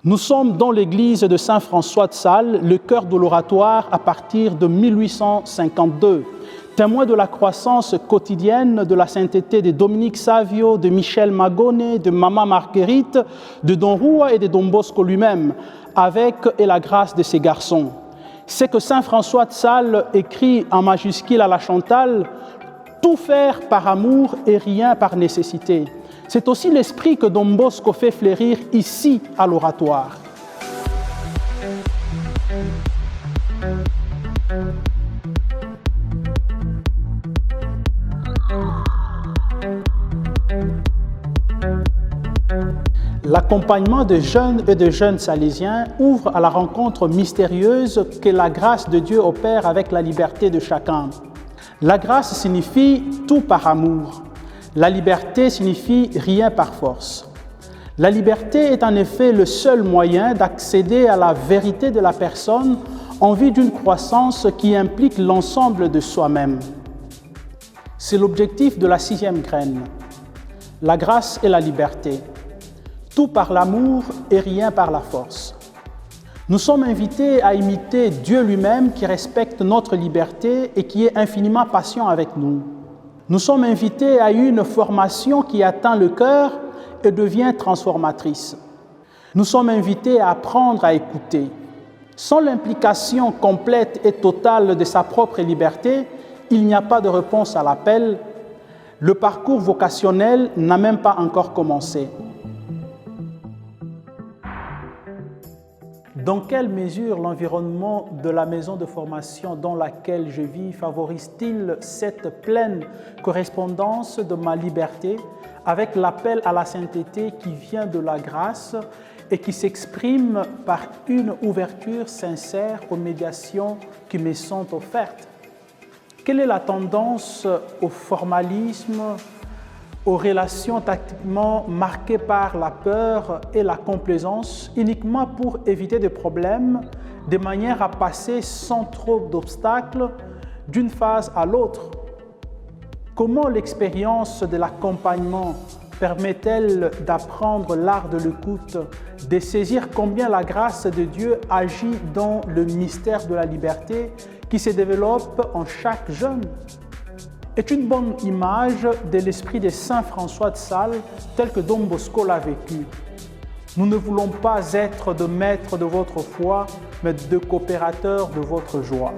Nous sommes dans l'église de Saint-François de Sales, le cœur de l'oratoire à partir de 1852. Témoin de la croissance quotidienne, de la sainteté de Dominique Savio, de Michel Magonnet, de Maman Marguerite, de Don Rua et de Don Bosco lui-même, avec et la grâce de ces garçons. C'est que Saint François de Sales écrit en majuscule à la Chantal « Tout faire par amour et rien par nécessité ». C'est aussi l'esprit que Don Bosco fait fleurir ici à l'oratoire. L'accompagnement de jeunes et de jeunes salésiens ouvre à la rencontre mystérieuse que la grâce de Dieu opère avec la liberté de chacun. La grâce signifie tout par amour. La liberté signifie rien par force. La liberté est en effet le seul moyen d'accéder à la vérité de la personne en vue d'une croissance qui implique l'ensemble de soi-même. C'est l'objectif de la 6e graine, la grâce et la liberté. Tout par l'amour et rien par la force. Nous sommes invités à imiter Dieu lui-même qui respecte notre liberté et qui est infiniment patient avec nous. Nous sommes invités à une formation qui atteint le cœur et devient transformatrice. Nous sommes invités à apprendre à écouter. Sans l'implication complète et totale de sa propre liberté, il n'y a pas de réponse à l'appel. Le parcours vocationnel n'a même pas encore commencé. Dans quelle mesure l'environnement de la maison de formation dans laquelle je vis favorise-t-il cette pleine correspondance de ma liberté avec l'appel à la sainteté qui vient de la grâce et qui s'exprime par une ouverture sincère aux médiations qui me sont offertes? Quelle est la tendance au formalisme, aux relations tactiquement marquées par la peur et la complaisance, uniquement pour éviter des problèmes, de manière à passer sans trop d'obstacles d'une phase à l'autre? Comment l'expérience de l'accompagnement permet-elle d'apprendre l'art de l'écoute, de saisir combien la grâce de Dieu agit dans le mystère de la liberté qui se développe en chaque jeune? Est une bonne image de l'esprit de Saint François de Sales tel que Don Bosco l'a vécu. Nous ne voulons pas être de maîtres de votre foi, mais de coopérateurs de votre joie.